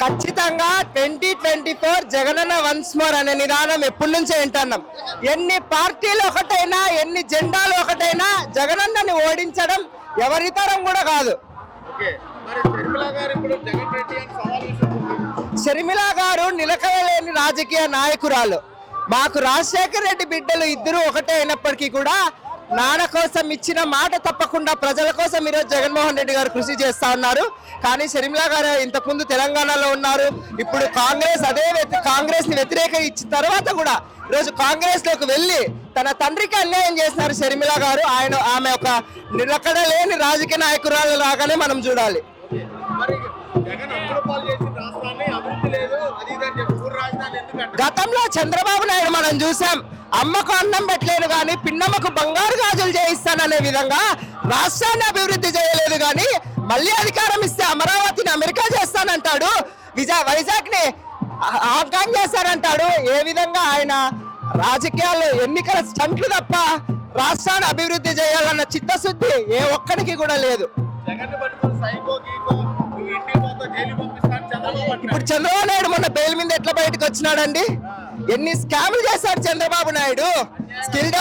ఖచ్చితంగా 2024 Jagananna once more అనే నిదానం ఎప్పటి నుంచే వింటున్నాం. ఎన్ని పార్టీలు ఒకటైనా, ఎన్ని జెండాలు ఒకటైనా జగనన్నని ఓడించడం ఎవరితరం కూడా కాదు. షర్మిల గారు నిలకడలేని రాజకీయ నాయకురాలు. మాకు రాజశేఖర రెడ్డి బిడ్డలు ఇద్దరు ఒకటే అయినప్పటికీ కూడా నాన్న కోసం ఇచ్చిన మాట తప్పకుండా ప్రజల కోసం ఈరోజు జగన్మోహన్ రెడ్డి గారు కృషి చేస్తా ఉన్నారు. కానీ షర్మిల గారు ఇంతకుముందు తెలంగాణలో ఉన్నారు, ఇప్పుడు కాంగ్రెస్ ని వ్యతిరేకించిన తర్వాత కూడా ఈరోజు కాంగ్రెస్ లోకి వెళ్ళి తన తండ్రికి అన్యాయం చేస్తున్నారు షర్మిల గారు. ఆమె ఒక నిలకడ లేని రాజకీయ నాయకురాలు లాగానే మనం చూడాలి. గతంలో చంద్రబాబు నాయుడు మనం చూసాం, అమ్మకు అన్నం పెట్టలేదు కానీ పిన్నమ్మకు బంగారు గాజులు చేయిస్తాననే విధంగా రాష్ట్రాన్ని అభివృద్ధి చేయలేదు. కానీ మళ్ళీ అధికారం ఇస్తే అమరావతిని అమెరికా చేస్తానంటాడు, వైజాగ్ ని హాంకాంగ్ చేస్తానంటాడు. ఏ విధంగా ఆయన రాజకీయాల్లో ఎన్నికల స్టంట్లు తప్ప రాష్ట్రాన్ని అభివృద్ధి చేయాలన్న చిత్తశుద్ధి ఏ ఒక్కరికి కూడా లేదు. ఇప్పుడు చంద్రబాబు నాయుడు మొన్న బెయిల్ మీద ఎట్లా బయటకు వచ్చినాడండి? ఎన్ని స్కామ్లు చేశాడు చంద్రబాబు నాయుడు. స్కిల్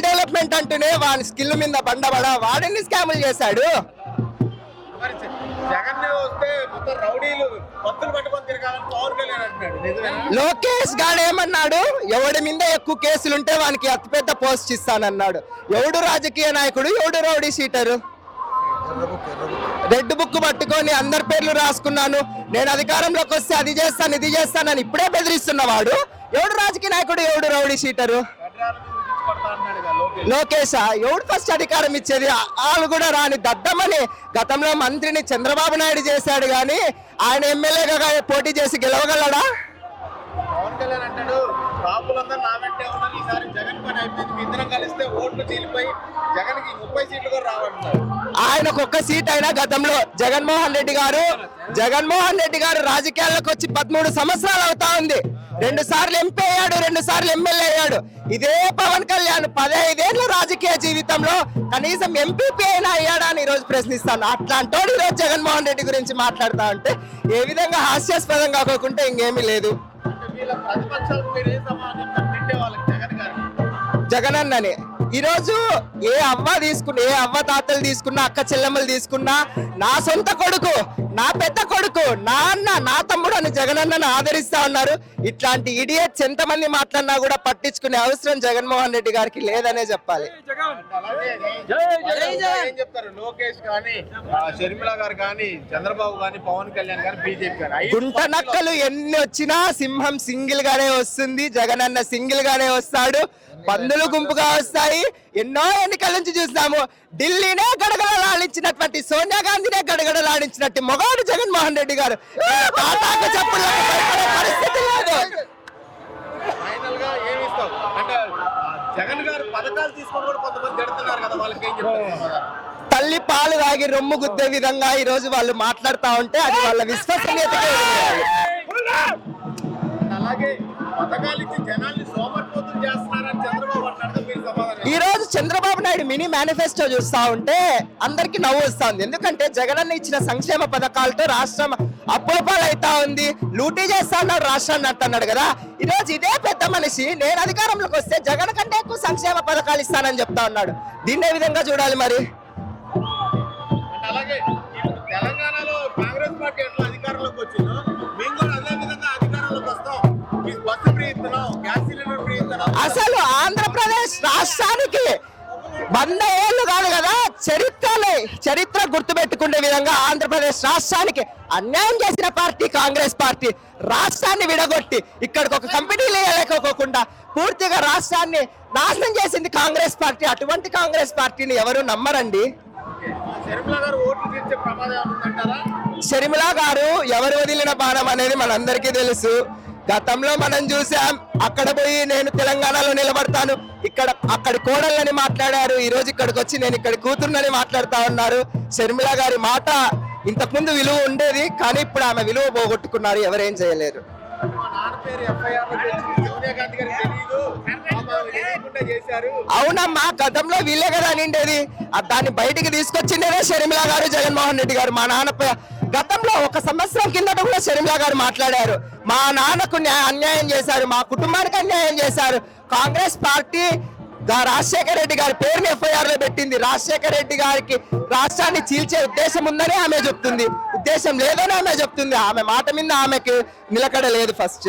డెవలప్మెంట్ అంటూనే వాడి స్కిల్ మీద బండబడ వాడెన్ని స్కాములు చేశాడు. లోకేష్ గాడు ఏమన్నాడు? ఎవడి మీద ఎక్కువ కేసులుంటే వానికి అతిపెద్ద పోస్ట్ ఇస్తానన్నాడు. ఎవడు రాజకీయ నాయకుడు, ఎవడు రౌడీ షీటరు? రెడ్ బుక్ పట్టుకొని అందరి పేర్లు రాసుకున్నాను, నేను అధికారంలోకి వస్తే అది చేస్తాను ఇది చేస్తానని ఇప్పుడే బెదిరిస్తున్నవాడు ఎవడు రాజకీయ నాయకుడు, ఎవడు రౌడీ షీటరు? లోకేషా? ఎవడు ఫస్ట్ అధికారం ఇచ్చేది? వాళ్ళు కూడా రాని దద్దమని గతంలో మంత్రిని చంద్రబాబు నాయుడు చేశాడు, కానీ ఆయన ఎమ్మెల్యేగా పోటీ చేసి గెలవగలడా? పవన్ కళ్యాణ్ అంటాడు, కాపులందరూ నా వెంటే ఉన్నారు, ఈసారి జగన్ పని అయిపోయింది, మీ ఇద్దరం కలిస్తే ఓట్లు చీలిపోయి జగన్కి 30 సీట్లు కూడా రావంటున్నారు. ఆయనకు ఒక్క సీట్ అయినా గతంలో జగన్మోహన్ రెడ్డి గారు రాజకీయాల్లోకి వచ్చి 13 సంవత్సరాలు అవుతా ఉంది. 2 సార్లు ఎంపీ అయ్యాడు, 2 సార్లు ఎమ్మెల్యే అయ్యాడు. ఇదే పవన్ కళ్యాణ్ 15 ఏళ్ళ రాజకీయ జీవితంలో కనీసం ఎంపీపీ అయినా అయ్యాడా అని ఈరోజు ప్రశ్నిస్తాను. అట్లాంటోడు ఈరోజు జగన్మోహన్ రెడ్డి గురించి మాట్లాడుతా ఉంటే ఏ విధంగా హాస్యాస్పదం కాకుండా ఇంకేమీ లేదు. జగనన్నని ఈరోజు ఏ అవ్వ తాతలు తీసుకున్నా, అక్క చెల్లెమ్మలు తీసుకున్నా, నా సొంత కొడుకు, నా పెద్ద కొడుకు, నా అన్న, నా తమ్ముడు అని జగనన్నను ఆదరిస్తా ఉన్నారు. ఇట్లాంటి ఇడియట్స్ ఎంతమంది మాట్లాడినా కూడా పట్టించుకునే అవసరం జగన్మోహన్ రెడ్డి గారికి లేదనే చెప్పాలి. లోకేష్ కానీ, షర్మిల గారు కానీ, చంద్రబాబు కానీ, పవన్ కళ్యాణ్ గారు, బీజేపీ గారు గుంట నక్కలు ఎన్ని వచ్చినా సింహం సింగిల్ గానే వస్తుంది, జగనన్న సింగిల్ గానే వస్తాడు. పందులు గుంపుగా వస్తాయి. ఎన్నో ఎన్నికల నుంచి చూస్తాము. ఢిల్లీనే గడగడలాడించినటువంటి సోనియా గాంధీనే గడగడలాడించినట్టు మొగాడు జగన్మోహన్ రెడ్డి గారు. పరిస్థితి లేదు. ఫైనల్ గా ఏమి ఇస్తాం అంటే జగన్ గారు పథకాలు తీసుకొని కూడా కొంతమంది జడుతున్నారు కదా, వాళ్ళకి ఏం చెప్తారు? తల్లి పాలు తాగి రొమ్ము గుద్దే విధంగా ఈ రోజు వాళ్ళు మాట్లాడుతా ఉంటే అది వాళ్ళ విశ్వసనీయతకే. అలాగే పథకాలు ఇచ్చి జనాల్ని సోమరిపోతులు చేస్తున్నారని చంద్రబాబు అన్నాడు. మీరు సమాధానం? ఈ రోజు చంద్రబాబు నాయుడు మినీ మేనిఫెస్టో చూస్తా ఉంటే అందరికి నవ్వు వస్తా ఉంది. ఎందుకంటే జగనన్న ఇచ్చిన సంక్షేమ పథకాలతో రాష్ట్రం అప్పుల పాలైతా ఉంది, లూటీ చేస్తా ఉన్నాడు రాష్ట్రాన్ని అంటున్నాడు కదా. ఈ రోజు ఇదే పెద్ద మనిషి నేను అధికారంలోకి వస్తే జగన్ కంటే ఎక్కువ సంక్షేమ పథకాలు ఇస్తానని చెప్తా ఉన్నాడు. దీన్ని ఏ విధంగా చూడాలి మరి? అలాగే తెలంగాణలో కాంగ్రెస్ పార్టీ ఎట్లా అధికారంలోకి వచ్చిందో మేము కూడా అదే విధంగా అధికారంలోకి వస్తాం, బస్సు ఫ్రీ ఇస్తున్నాం, గ్యాస్ సిలిండర్ ఫ్రీ ఇస్తున్నాం. అసలు ఆంధ్రప్రదేశ్ రాష్ట్రానికి 100 ఏళ్ళు కాదు కదా, చరిత్ర గుర్తుపెట్టుకునే విధంగా ఆంధ్రప్రదేశ్ రాష్ట్రానికి అన్యాయం చేసిన పార్టీ కాంగ్రెస్ పార్టీ. రాష్ట్రాన్ని విడగొట్టి ఇక్కడికి ఒక కంపెనీ లేకపోకుండా పూర్తిగా రాష్ట్రాన్ని నాశనం చేసింది కాంగ్రెస్ పార్టీ. అటువంటి కాంగ్రెస్ పార్టీని ఎవరు నమ్మరండి. షర్మిల గారు ఎవరు వదిలిన బాణం అనేది మనందరికీ తెలుసు. గతంలో మనం చూసాం, అక్కడ పోయి నేను తెలంగాణలో నిలబడతాను, అక్కడి కోడళ్ళని మాట్లాడారు. ఈ రోజు ఇక్కడికి వచ్చి నేను ఇక్కడి కూతురునని మాట్లాడుతా ఉన్నారు. షర్మిల గారి మాట ఇంతకుముందు విలువ ఉండేది, కానీ ఇప్పుడు ఆమె విలువ పోగొట్టుకున్నారు, ఎవరేం చేయలేరు. మా నాన్న పేరు ఎఫ్ఐఆర్ లో వచ్చింది, సోనియా గాంధీ గారికి తెలియదు, తెలియకుండా చేశారు. అవునమ్మా, గతంలో వీళ్ళే కదా అనిండేది. దాన్ని బయటికి తీసుకొచ్చిండేనే షర్మిల గారు, జగన్మోహన్ రెడ్డి గారు. మా నాన్న గతంలో 1 సంవత్సరం కిందట కూడా షర్మిల గారు మాట్లాడారు. మా నాన్నకు అన్యాయం చేశారు, మా కుటుంబానికి అన్యాయం చేశారు. కాంగ్రెస్ పార్టీ రాజశేఖర రెడ్డి గారి పేరుని ఎఫ్ఐఆర్ లో పెట్టింది. రాజశేఖర రెడ్డి గారికి రాష్ట్రాన్ని చీల్చే ఉద్దేశం ఉందని ఆమె చెప్తుంది, ఉద్దేశం లేదని ఆమె చెప్తుంది. ఆమె మాట మీద ఆమెకి నిలకడ లేదు ఫస్ట్.